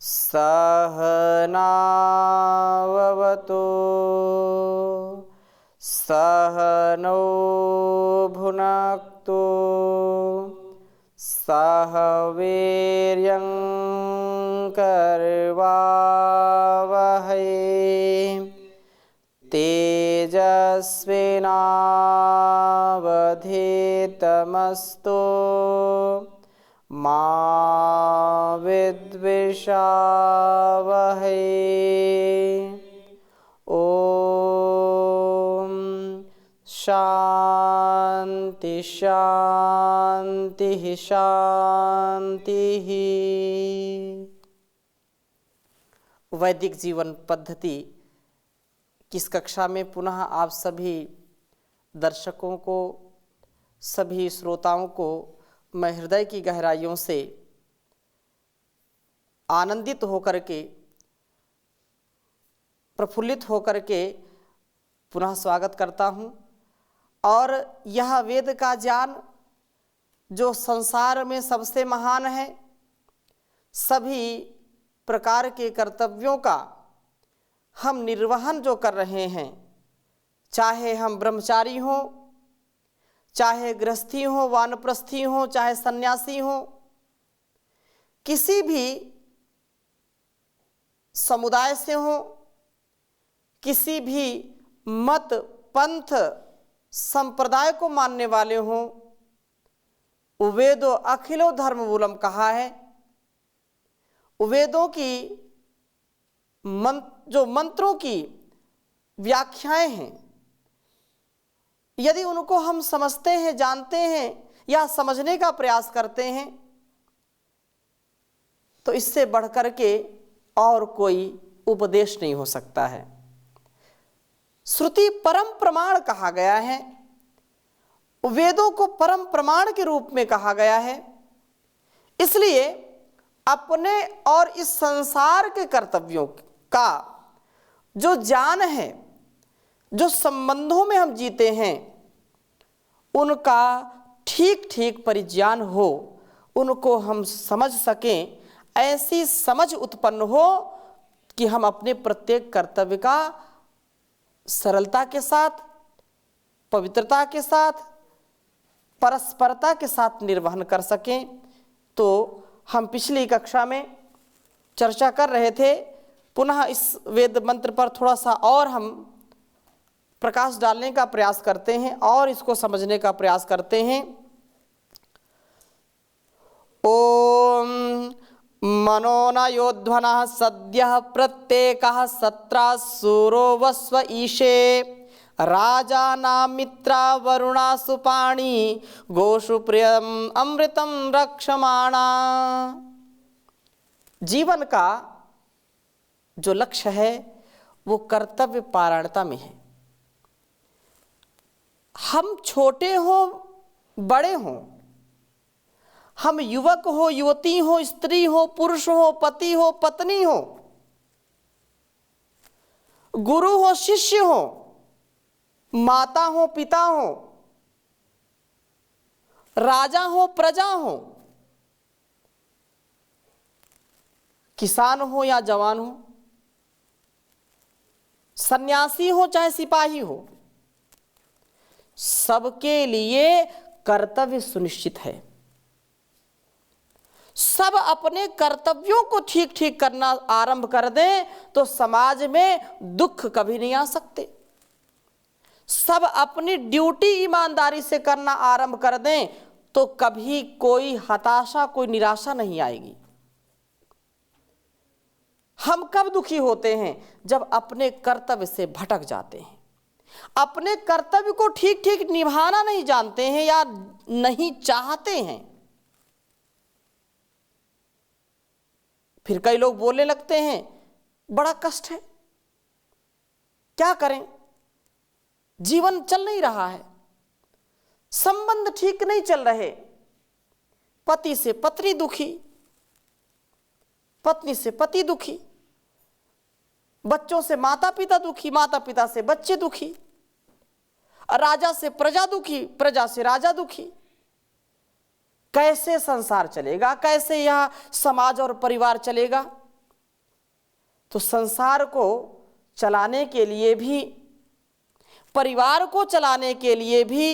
सहनाववतु सहनौ भुनक्तु सह वीर्यं करवावहै तेजस्विनावधीतमस्तु मा विद्विषावहै। ओम शांति शांति शांति। वैदिक जीवन पद्धति की इस कक्षा में पुनः आप सभी दर्शकों को, सभी श्रोताओं को मैं हृदय की गहराइयों से आनंदित होकर के, प्रफुल्लित होकर के पुनः स्वागत करता हूँ। और यह वेद का ज्ञान जो संसार में सबसे महान है, सभी प्रकार के कर्तव्यों का हम निर्वहन जो कर रहे हैं, चाहे हम ब्रह्मचारी हों, चाहे गृहस्थी हो, वानप्रस्थी हो, चाहे सन्यासी हो, किसी भी समुदाय से हो, किसी भी मत पंथ संप्रदाय को मानने वाले हों, वेदो अखिलो धर्म मूलम कहा है। वेदों की जो मंत्रों की व्याख्याएं हैं, यदि उनको हम समझते हैं, जानते हैं या समझने का प्रयास करते हैं, तो इससे बढ़कर के और कोई उपदेश नहीं हो सकता है। श्रुति परम प्रमाण कहा गया है, वेदों को परम प्रमाण के रूप में कहा गया है। इसलिए अपने और इस संसार के कर्तव्यों का जो ज्ञान है, जो संबंधों में हम जीते हैं, उनका ठीक ठीक परिज्ञान हो, उनको हम समझ सकें, ऐसी समझ उत्पन्न हो कि हम अपने प्रत्येक कर्तव्य का सरलता के साथ, पवित्रता के साथ, परस्परता के साथ निर्वहन कर सकें। तो हम पिछली कक्षा में चर्चा कर रहे थे, पुनः इस वेद मंत्र पर थोड़ा सा और हम प्रकाश डालने का प्रयास करते हैं और इसको समझने का प्रयास करते हैं। ओम मनो न योध्वनः सद्यः प्रत्येकः सत्रा सूरो वस्व ईशे राजानां मित्रा वरुणा सुपाणी गोषु प्रियम अमृतम रक्षमाणा। जीवन का जो लक्ष्य है वो कर्तव्य पारणता में है। हम छोटे हों, बड़े हों, हम युवक हो, युवती हो, स्त्री हो, पुरुष हो, पति हो, पत्नी हो, गुरु हो, शिष्य हो, माता हो, पिता हो, राजा हो, प्रजा हो, किसान हो या जवान हो, सन्यासी हो चाहे सिपाही हो, सबके लिए कर्तव्य सुनिश्चित है। सब अपने कर्तव्यों को ठीक ठीक करना आरंभ कर दें तो समाज में दुख कभी नहीं आ सकते। सब अपनी ड्यूटी ईमानदारी से करना आरंभ कर दें तो कभी कोई हताशा, कोई निराशा नहीं आएगी। हम कब दुखी होते हैं? जब अपने कर्तव्य से भटक जाते हैं, अपने कर्तव्य को ठीक ठीक निभाना नहीं जानते हैं या नहीं चाहते हैं। फिर कई लोग बोलने लगते हैं बड़ा कष्ट है, क्या करें, जीवन चल नहीं रहा है, संबंध ठीक नहीं चल रहे, पति से पत्नी दुखी, पत्नी से पति दुखी, बच्चों से माता पिता दुखी, माता पिता से बच्चे दुखी, राजा से प्रजा दुखी, प्रजा से राजा दुखी। कैसे संसार चलेगा, कैसे यह समाज और परिवार चलेगा? तो संसार को चलाने के लिए भी, परिवार को चलाने के लिए भी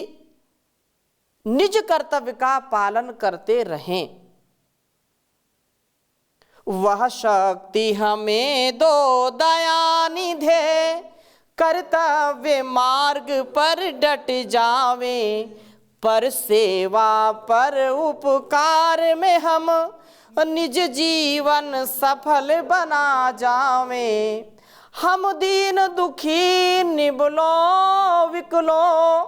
निज कर्तव्य का पालन करते रहें। वह शक्ति हमें दो दयानिधे, कर्तव्य मार्ग पर डट जावे, पर सेवा पर उपकार में हम निज जीवन सफल बना जावे। हम दीन दुखी निबलो विकलो,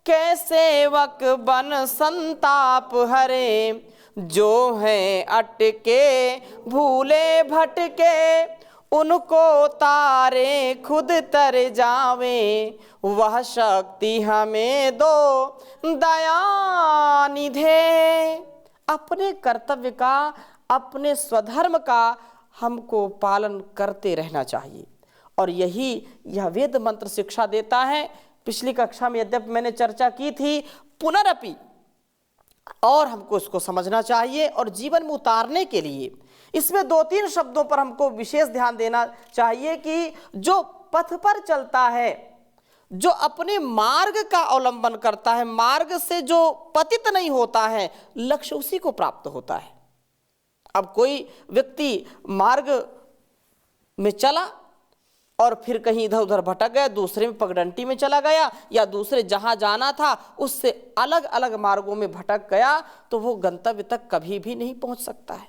के सेवक बन संताप हरे, जो है अटके भूले भटके, उनको तारे खुद तर जावे। वह शक्ति हमें दो दयानिधे। अपने कर्तव्य का, अपने स्वधर्म का हमको पालन करते रहना चाहिए, और यही यह वेद मंत्र शिक्षा देता है। पिछली कक्षा में यद्यपि मैंने चर्चा की थी, पुनरपि और हमको इसको समझना चाहिए और जीवन में उतारने के लिए इसमें 2-3 शब्दों पर हमको विशेष ध्यान देना चाहिए कि जो पथ पर चलता है, जो अपने मार्ग का अवलंबन करता है, मार्ग से जो पतित नहीं होता है, लक्ष्य उसी को प्राप्त होता है। अब कोई व्यक्ति मार्ग में चला और फिर कहीं इधर उधर भटक गया, दूसरे में पगडंडी में चला गया, या दूसरे जहां जाना था उससे अलग अलग मार्गों में भटक गया, तो वो गंतव्य तक कभी भी नहीं पहुंच सकता है।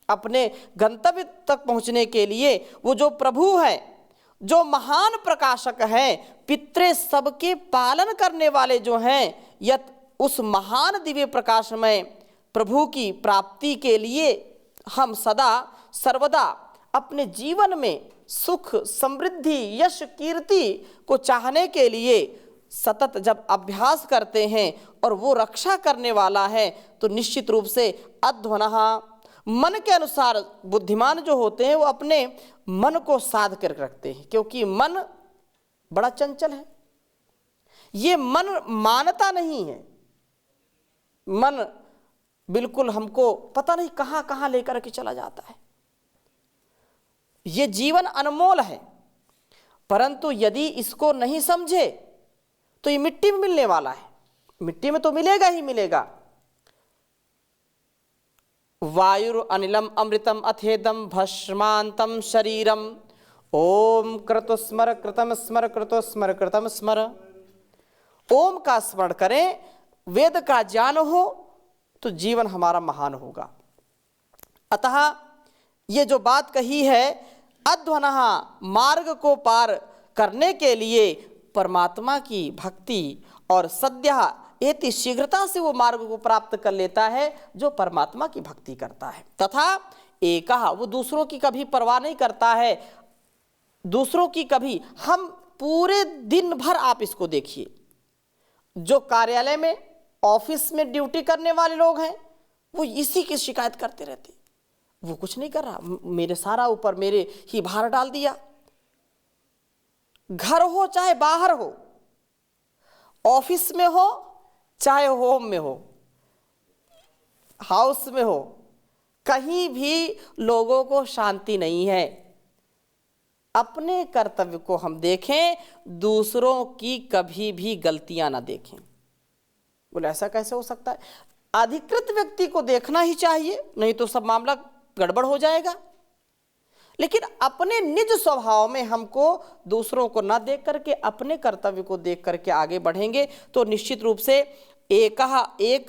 अपने गंतव्य तक पहुंचने के लिए वो जो प्रभु है, जो महान प्रकाशक है, पितरे सबके पालन करने वाले जो हैं, यत उस महान दिव्य प्रकाशमय प्रभु की प्राप्ति के लिए हम सदा सर्वदा अपने जीवन में सुख, समृद्धि, यश, कीर्ति को चाहने के लिए सतत जब अभ्यास करते हैं और वो रक्षा करने वाला है, तो निश्चित रूप से अध्वनः, मन के अनुसार बुद्धिमान जो होते हैं वो अपने मन को साध कर रखते हैं, क्योंकि मन बड़ा चंचल है। ये मन मानता नहीं है। मन बिल्कुल हमको पता नहीं कहां कहां लेकर के चला जाता है। ये जीवन अनमोल है, परंतु यदि इसको नहीं समझे तो ये मिट्टी में मिलने वाला है। मिट्टी में तो मिलेगा ही मिलेगा। वायुर अनिलम अमृतम अथेदम भस्मांतम शरीरम, ओम कृतो स्मर कृतम स्मर कृतो स्मर कृतम स्मर। ओम का स्मरण करें, वेद का ज्ञान हो तो जीवन हमारा महान होगा। अतः ये जो बात कही है, अध्वनः, मार्ग को पार करने के लिए परमात्मा की भक्ति और सद्यः एति शीघ्रता से वो मार्ग को प्राप्त कर लेता है जो परमात्मा की भक्ति करता है। तथा एकः, वो दूसरों की कभी परवाह नहीं करता है, दूसरों की कभी। हम पूरे दिन भर आप इसको देखिए, जो कार्यालय में, ऑफिस में ड्यूटी करने वाले लोग हैं, वो इसी की शिकायत करते रहते। वो कुछ नहीं कर रहा, मेरे सारा ऊपर मेरे ही भार डाल दिया। घर हो चाहे बाहर हो, ऑफिस में हो चाहे होम में हो, हाउस में हो, कहीं भी लोगों को शांति नहीं है। अपने कर्तव्य को हम देखें, दूसरों की कभी भी गलतियां ना देखें। बोले ऐसा कैसे हो सकता है? अधिकृत व्यक्ति को देखना ही चाहिए, नहीं तो सब मामला गड़बड़ हो जाएगा। लेकिन अपने निज स्वभाव में हमको दूसरों को ना देख करके अपने कर्तव्य को देख करके आगे बढ़ेंगे तो निश्चित रूप से एक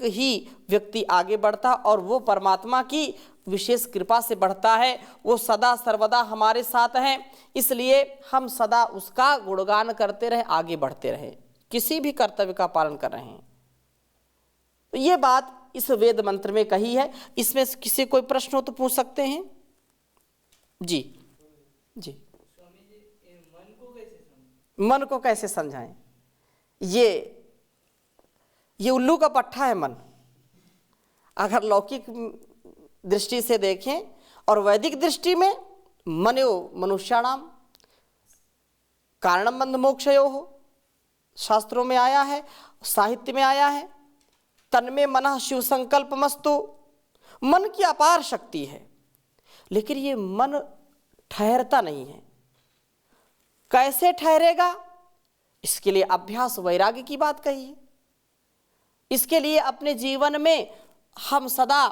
ही व्यक्ति आगे बढ़ता, और वो परमात्मा की विशेष कृपा से बढ़ता है। वो सदा सर्वदा हमारे साथ हैं, इसलिए हम सदा उसका गुणगान करते रहे, आगे बढ़ते रहे, किसी भी कर्तव्य का पालन कर रहे हैं। तो ये बात इस वेद मंत्र में कही है। इसमें किसी कोई प्रश्न हो तो पूछ सकते हैं। जी जी, मन को कैसे समझाएं? ये उल्लू का पट्टा है मन। अगर लौकिक दृष्टि से देखें और वैदिक दृष्टि में, मनो मनुष्याणाम कारणम बंध मोक्षयो हो, शास्त्रों में आया है, साहित्य में आया है। तन्मे मनः शिव संकल्प मस्तु, मन की अपार शक्ति है। लेकिन ये मन ठहरता नहीं है। कैसे ठहरेगा? इसके लिए अभ्यास वैराग्य की बात कही है। इसके लिए अपने जीवन में हम सदा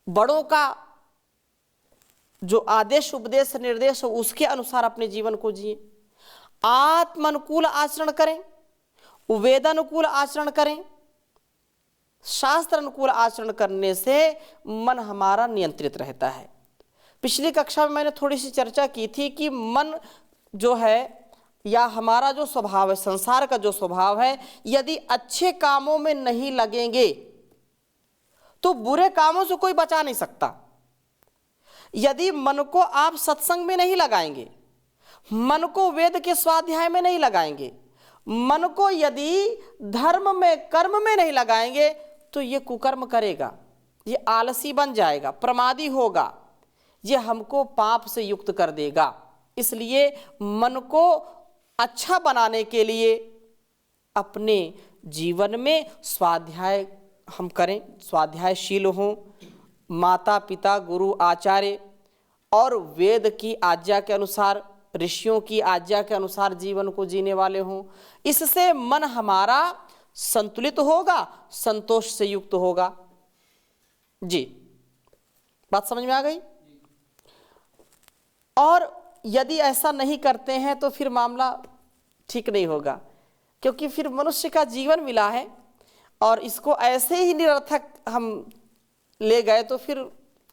बड़ों का जो आदेश उपदेश निर्देश हो उसके अनुसार अपने जीवन को जिए, आत्म अनुकूल आचरण करें, वेद अनुकूल आचरण करें। शास्त्र अनुकूल आचरण करने से मन हमारा नियंत्रित रहता है। पिछली कक्षा में मैंने थोड़ी सी चर्चा की थी कि मन जो है या हमारा जो स्वभाव है, संसार का जो स्वभाव है, यदि अच्छे कामों में नहीं लगेंगे तो बुरे कामों से कोई बचा नहीं सकता। यदि मन को आप सत्संग में नहीं लगाएंगे, मन को वेद के स्वाध्याय में नहीं लगाएंगे, मन को यदि धर्म में कर्म में नहीं लगाएंगे तो ये कुकर्म करेगा, ये आलसी बन जाएगा, प्रमादी होगा, ये हमको पाप से युक्त कर देगा। इसलिए मन को अच्छा बनाने के लिए अपने जीवन में स्वाध्याय हम करें, स्वाध्यायशील हों, माता पिता गुरु आचार्य और वेद की आज्ञा के अनुसार, ऋषियों की आज्ञा के अनुसार जीवन को जीने वाले हों। इससे मन हमारा संतुलित होगा, संतोष से युक्त होगा। जी, बात समझ में आ गई? और यदि ऐसा नहीं करते हैं तो फिर मामला ठीक नहीं होगा, क्योंकि फिर मनुष्य का जीवन मिला है और इसको ऐसे ही निरर्थक हम ले गए तो फिर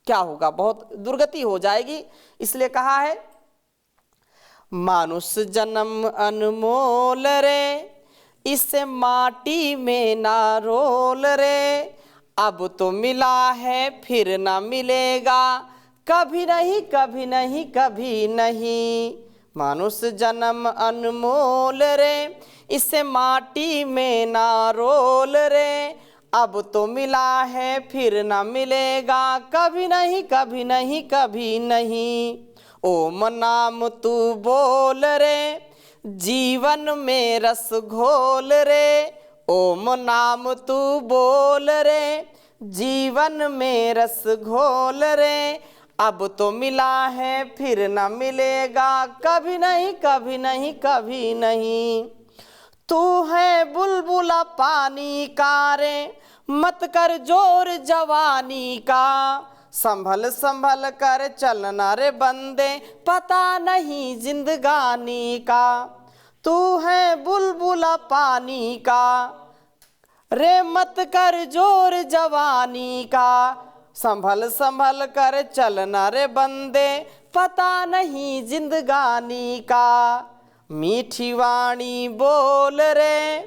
क्या होगा, बहुत दुर्गति हो जाएगी। इसलिए कहा है मानुष जन्म अनमोल रे, इसे माटी में ना रोल रे, अब तो मिला है फिर ना मिलेगा, कभी नहीं कभी नहीं कभी नहीं। मानुष जन्म अनमोल रे, इसे माटी में ना रोल रे, अब तो मिला है फिर ना मिलेगा, कभी नहीं कभी नहीं कभी नहीं। ओम नाम तू बोल रे, जीवन में रस घोल रे, ओम नाम तू बोल रे, जीवन में रस घोल रे, अब तो मिला है फिर न मिलेगा, कभी नहीं कभी नहीं कभी नहीं। तू है बुलबुला पानी का रे, मत कर जोर जवानी का, संभल संभल कर चलना रे बंदे, पता नहीं जिंदगानी का। तू है बुलबुला पानी का रे, मत कर जोर जवानी का, संभल संभल कर चलना रे बंदे, पता नहीं जिंदगानी का। मीठी वाणी बोल रे,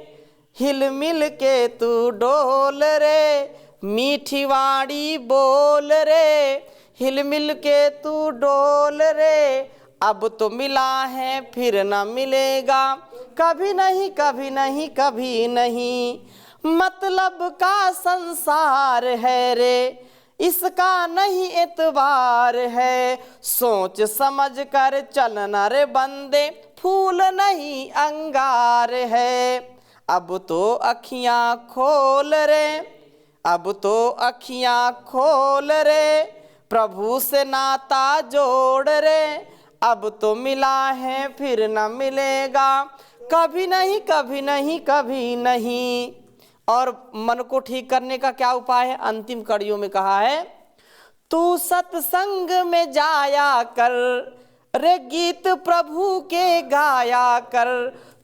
हिल मिल के तू डोल रे, मीठी वाणी बोल रे, हिल मिल के तू डोल रे, अब तो मिला है फिर न मिलेगा, कभी नहीं कभी नहीं कभी नहीं। मतलब का संसार है रे, इसका नहीं एतबार है, सोच समझ कर चलना रे बंदे, फूल नहीं अंगार है। अब तो अखियां खोल रे, अब तो अखियां खोल रे, प्रभु से नाता जोड़ रे, अब तो मिला है फिर न मिलेगा, कभी नहीं कभी नहीं कभी नहीं। और मन को ठीक करने का क्या उपाय है? अंतिम कड़ियों में कहा है, तू सत्संग में जाया कर रे, गीत प्रभु के गाया कर,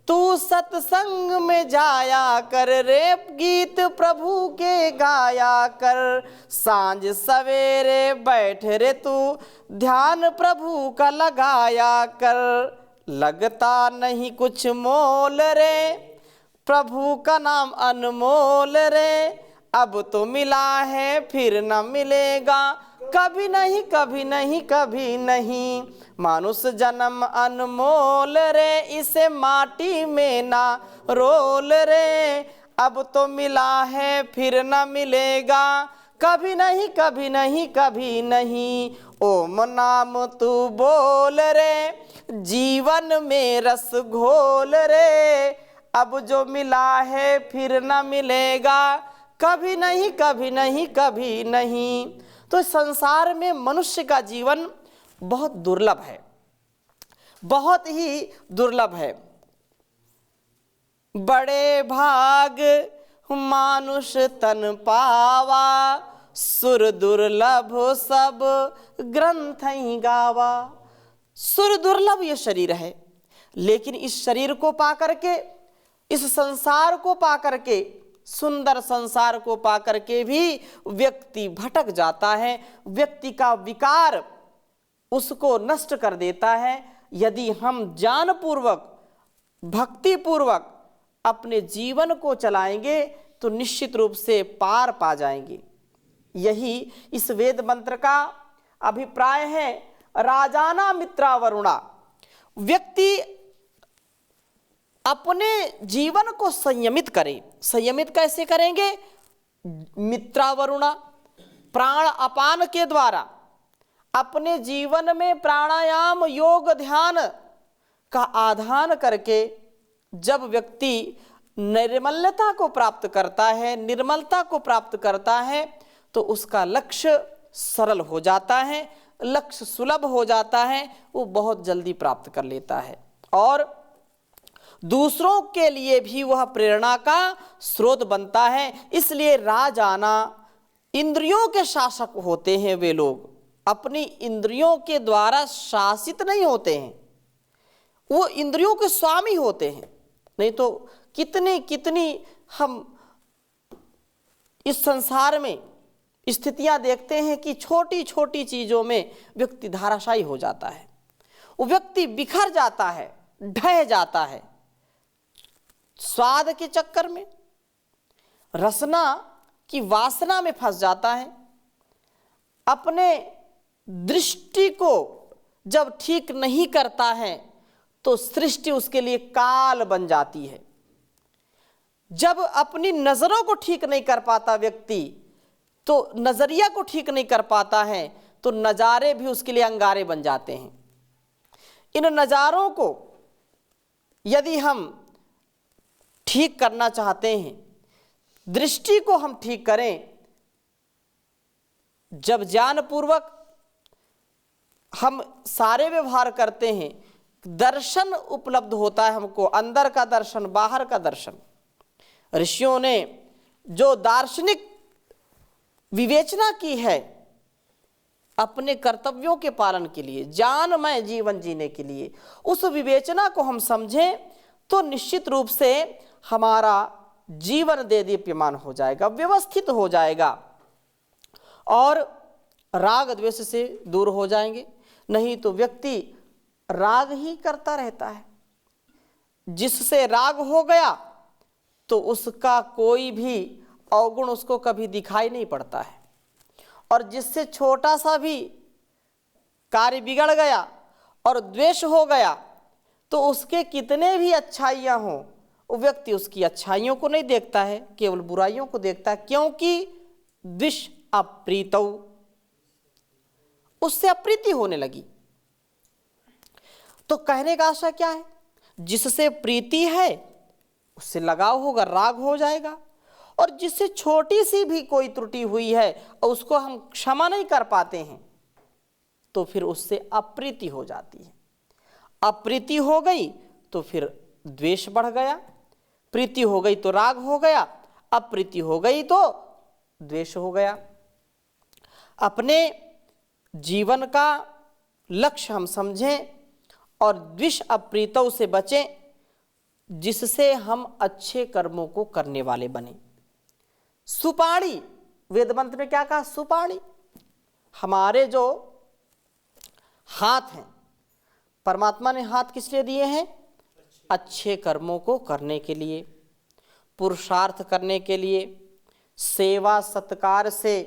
तू सत्संग में जाया कर रे, गीत प्रभु के गाया कर, सांझ सवेरे बैठ रे तू, ध्यान प्रभु का लगाया कर, लगता नहीं कुछ मोल रे, प्रभु का नाम अनमोल रे, अब तो मिला है फिर न मिलेगा, कभी नहीं कभी नहीं कभी नहीं। मानुष जन्म अनमोल रे, इसे माटी में ना रोल रे, अब तो मिला है फिर न मिलेगा, कभी नहीं कभी नहीं कभी नहीं। ओम नाम तू बोल रे, जीवन में रस घोल रे, अब जो मिला है फिर न मिलेगा, कभी नहीं कभी नहीं कभी नहीं। तो संसार में मनुष्य का जीवन बहुत दुर्लभ है। बहुत ही दुर्लभ है। बड़े भाग मानुष तन पावा, सुर दुर्लभ सब ग्रंथ ही गावा। सुर दुर्लभ ये शरीर है, लेकिन इस शरीर को पा करके, इस संसार को पा करके, सुंदर संसार को पा करके भी व्यक्ति भटक जाता है। व्यक्ति का विकार उसको नष्ट कर देता है। यदि हम ज्ञानपूर्वक, भक्तिपूर्वक अपने जीवन को चलाएंगे तो निश्चित रूप से पार पा जाएंगे। यही इस वेद मंत्र का अभिप्राय है। राजाना मित्रा वरुणा, व्यक्ति अपने जीवन को संयमित करें। संयमित कैसे करेंगे? मित्रा वरुणा, प्राण अपान के द्वारा अपने जीवन में प्राणायाम, योग, ध्यान का आधान करके जब व्यक्ति निर्मलता को प्राप्त करता है, निर्मलता को प्राप्त करता है, तो उसका लक्ष्य सरल हो जाता है, लक्ष्य सुलभ हो जाता है, वो बहुत जल्दी प्राप्त कर लेता है और दूसरों के लिए भी वह प्रेरणा का स्रोत बनता है। इसलिए राजाना, इंद्रियों के शासक होते हैं वे लोग, अपनी इंद्रियों के द्वारा शासित नहीं होते हैं, वो इंद्रियों के स्वामी होते हैं। नहीं तो कितनी हम इस संसार में स्थितियां देखते हैं कि छोटी छोटी चीजों में व्यक्ति धाराशायी हो जाता है, वो व्यक्ति बिखर जाता है, ढह जाता है, स्वाद के चक्कर में, रसना की वासना में फंस जाता है। अपने दृष्टि को जब ठीक नहीं करता है तो सृष्टि उसके लिए काल बन जाती है। जब अपनी नजरों को ठीक नहीं कर पाता व्यक्ति, तो नजरिया को ठीक नहीं कर पाता है, तो नजारे भी उसके लिए अंगारे बन जाते हैं। इन नजारों को यदि हम ठीक करना चाहते हैं, दृष्टि को हम ठीक करें, जब ज्ञानपूर्वक हम सारे व्यवहार करते हैं, दर्शन उपलब्ध होता है हमको, अंदर का दर्शन, बाहर का दर्शन। ऋषियों ने जो दार्शनिक विवेचना की है अपने कर्तव्यों के पालन के लिए, ज्ञानमय जीवन जीने के लिए, उस विवेचना को हम समझें तो निश्चित रूप से हमारा जीवन देदीप्यमान हो जाएगा, व्यवस्थित हो जाएगा और राग द्वेष से दूर हो जाएंगे। नहीं तो व्यक्ति राग ही करता रहता है। जिससे राग हो गया तो उसका कोई भी अवगुण उसको कभी दिखाई नहीं पड़ता है, और जिससे छोटा सा भी कार्य बिगड़ गया और द्वेष हो गया तो उसके कितने भी अच्छाइयां हों, वो व्यक्ति उसकी अच्छाइयों को नहीं देखता है, केवल बुराइयों को देखता है, क्योंकि द्विष अप्रीतौ, उससे अप्रीति होने लगी। तो कहने का आशा क्या है? जिससे प्रीति है उससे लगाव होगा, राग हो जाएगा, और जिससे छोटी सी भी कोई त्रुटि हुई है और उसको हम क्षमा नहीं कर पाते हैं तो फिर उससे अप्रीति हो जाती है। अप्रीति हो गई तो फिर द्वेष बढ़ गया, प्रीति हो गई तो राग हो गया, अप्रीति हो गई तो द्वेष हो गया। अपने जीवन का लक्ष्य हम समझें और द्वेष अप्रीतों से बचें, जिससे हम अच्छे कर्मों को करने वाले बने। सुपाणी, वेद मंत्र में क्या कहा? सुपाणी। हमारे जो हाथ हैं, परमात्मा ने हाथ किस लिए दिए हैं? अच्छे कर्मों को करने के लिए, पुरुषार्थ करने के लिए, सेवा सत्कार से,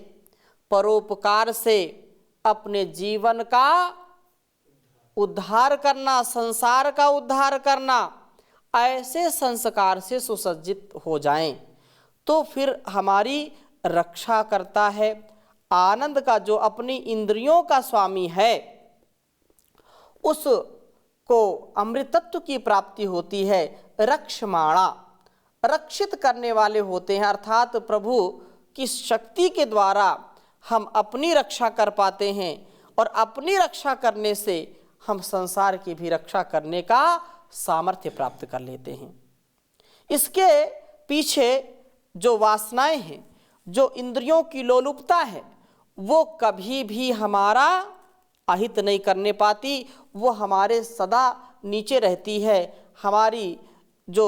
परोपकार से अपने जीवन का उद्धार करना, संसार का उद्धार करना। ऐसे संस्कार से सुसज्जित हो जाएं तो फिर हमारी रक्षा करता है। आनंद का जो अपनी इंद्रियों का स्वामी है उसको अमृतत्व की प्राप्ति होती है। रक्षमाणा, रक्षित करने वाले होते हैं, अर्थात प्रभु की शक्ति के द्वारा हम अपनी रक्षा कर पाते हैं और अपनी रक्षा करने से हम संसार की भी रक्षा करने का सामर्थ्य प्राप्त कर लेते हैं। इसके पीछे जो वासनाएं हैं, जो इंद्रियों की लोलुपता है, वो कभी भी हमारा अहित नहीं करने पाती, वो हमारे सदा नीचे रहती है। हमारी जो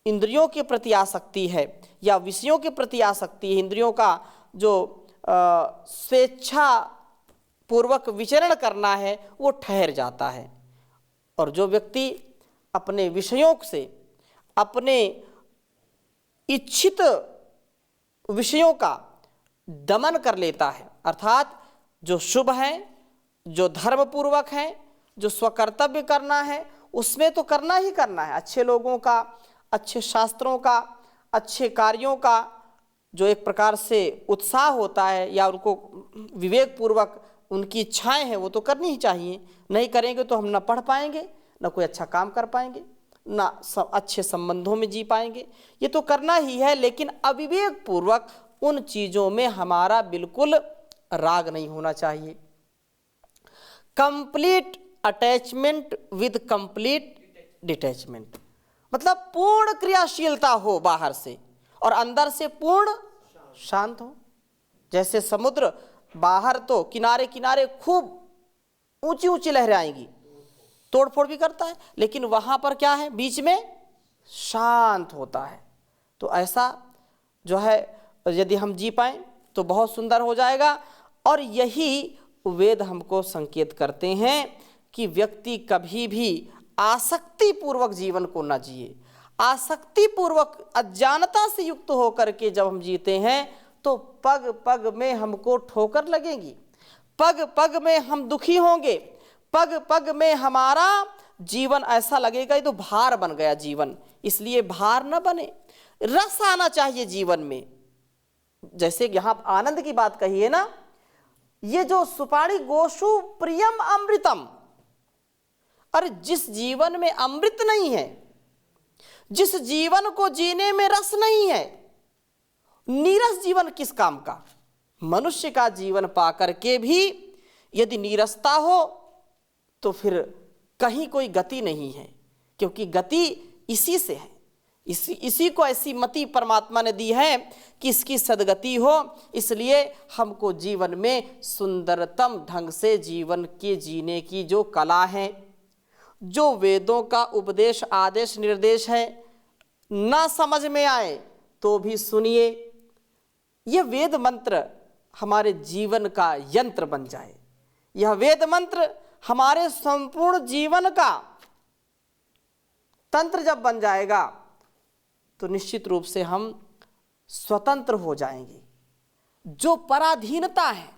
इंद्रियों के प्रति आसक्ति है या विषयों के प्रति आसक्ति है, इंद्रियों का जो स्वेच्छा पूर्वक विचरण करना है, वो ठहर जाता है। और जो व्यक्ति अपने विषयों से, अपने इच्छित विषयों का दमन कर लेता है, अर्थात जो शुभ है, जो धर्म पूर्वक है, जो स्वकर्तव्य करना है, उसमें तो करना ही करना है। अच्छे लोगों का, अच्छे शास्त्रों का, अच्छे कार्यों का जो एक प्रकार से उत्साह होता है या उनको विवेक पूर्वक उनकी इच्छाएं हैं, वो तो करनी ही चाहिए। नहीं करेंगे तो हम ना पढ़ पाएंगे, ना कोई अच्छा काम कर पाएंगे, ना अच्छे संबंधों में जी पाएंगे। ये तो करना ही है, लेकिन अविवेक पूर्वक उन चीज़ों में हमारा बिल्कुल राग नहीं होना चाहिए। Complete attachment with complete detachment, मतलब पूर्ण क्रियाशीलता हो बाहर से और अंदर से पूर्ण शांत हो। जैसे समुद्र बाहर तो किनारे किनारे खूब ऊंची ऊंची लहरें आएंगी, तोड़फोड़ भी करता है, लेकिन वहां पर क्या है, बीच में शांत होता है। तो ऐसा जो है यदि हम जी पाएं तो बहुत सुंदर हो जाएगा। और यही वेद हमको संकेत करते हैं कि व्यक्ति कभी भी आसक्ति पूर्वक जीवन को न जिए। आसक्ति पूर्वक अज्ञानता से युक्त होकर के जब हम जीते हैं तो पग पग में हमको ठोकर लगेगी, पग पग में हम दुखी होंगे, पग पग में हमारा जीवन ऐसा लगेगा ये तो भार बन गया जीवन। इसलिए भार न बने, रस आना चाहिए जीवन में। जैसे यहाँ आनंद की बात कही है ना, ये जो सुपारी गोशु प्रियम अमृतम, अरे जिस जीवन में अमृत नहीं है, जिस जीवन को जीने में रस नहीं है, नीरस जीवन किस काम का। मनुष्य का जीवन पाकर के भी यदि नीरसता हो तो फिर कहीं कोई गति नहीं है, क्योंकि गति इसी से है। इसी को ऐसी मति परमात्मा ने दी है कि इसकी सद्गति हो। इसलिए हमको जीवन में सुंदरतम ढंग से जीवन के जीने की जो कला है, जो वेदों का उपदेश आदेश निर्देश है, ना समझ में आए तो भी सुनिए, यह वेद मंत्र हमारे जीवन का यंत्र बन जाए। यह वेद मंत्र हमारे संपूर्ण जीवन का तंत्र जब बन जाएगा तो निश्चित रूप से हम स्वतंत्र हो जाएंगे। जो पराधीनता है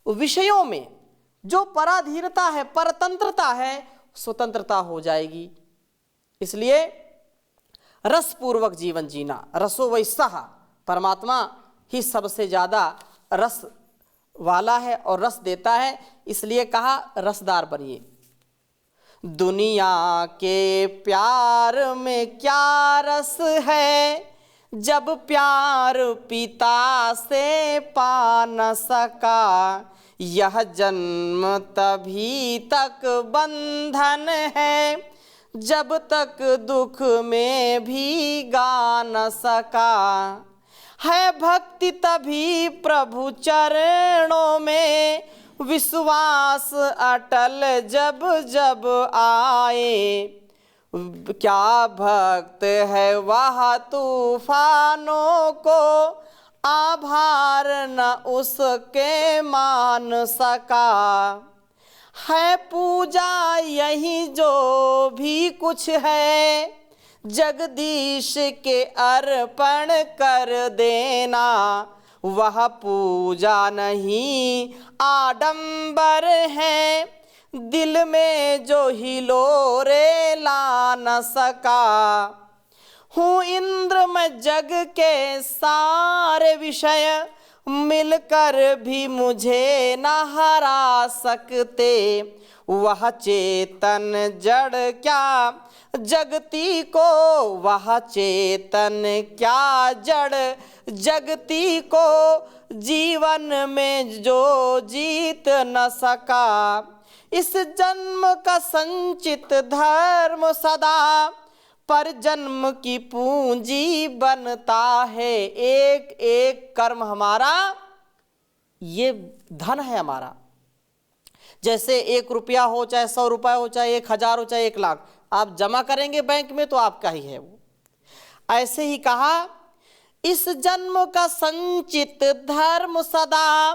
विषयों में, जो पराधीनता है, परतंत्रता है, स्वतंत्रता हो जाएगी। इसलिए रसपूर्वक जीवन जीना, रसो वै सः, परमात्मा ही सबसे ज़्यादा रस वाला है और रस देता है। इसलिए कहा रसदार बनिए। दुनिया के प्यार में क्या रस है, जब प्यार पिता से पा न सका, यह जन्म तभी तक बंधन है, जब तक दुख में भी गा न सका, है भक्ति तभी प्रभु चरणों में, विश्वास अटल जब जब आए, क्या भक्त है वह तूफानों को, आभार न उसके मान सका, है पूजा यही जो भी कुछ है, जगदीश के अर्पण कर देना, वह पूजा नहीं आडंबर है, दिल में जो हिलोरे ला न सका, हूँ इंद्र में जग के सारे विषय, मिलकर भी मुझे न हरा सकते, वह चेतन जड़ क्या जगती को, वह चेतन क्या जड़ जगती को, जीवन में जो जीत न सका, इस जन्म का संचित धर्म सदा पर जन्म की पूंजी बनता है। एक एक कर्म हमारा ये धन है हमारा। जैसे 1 रुपया हो, चाहे 100 रुपया हो, चाहे 1000 हो, चाहे 1 लाख, आप जमा करेंगे बैंक में तो आपका ही है वो। ऐसे ही कहा, इस जन्म का संचित धर्म सदा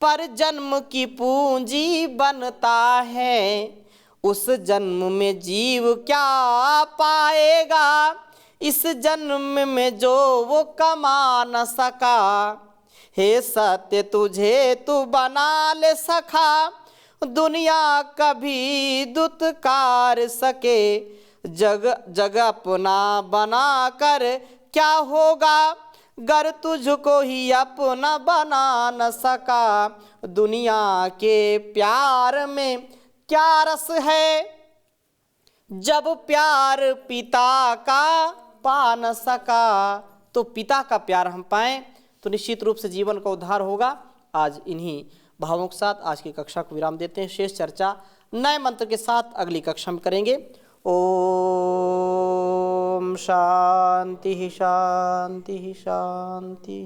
पर जन्म की पूंजी बनता है। उस जन्म में जीव क्या पाएगा, इस जन्म में जो वो कमा न सका। हे सत्य तुझे तू बना ले सखा, दुनिया कभी दुत्कार सके। जग अपना बना कर क्या होगा, गर तुझको ही अपना बना न सका। दुनिया के प्यार में क्या रस है, जब प्यार पिता का पा न सका। तो पिता का प्यार हम पाएं तो निश्चित रूप से जीवन का उद्धार होगा। आज इन्हीं भावों के साथ आज की कक्षा को विराम देते हैं। शेष चर्चा नए मंत्र के साथ अगली कक्षा में करेंगे। ओम शांति शांति शांति।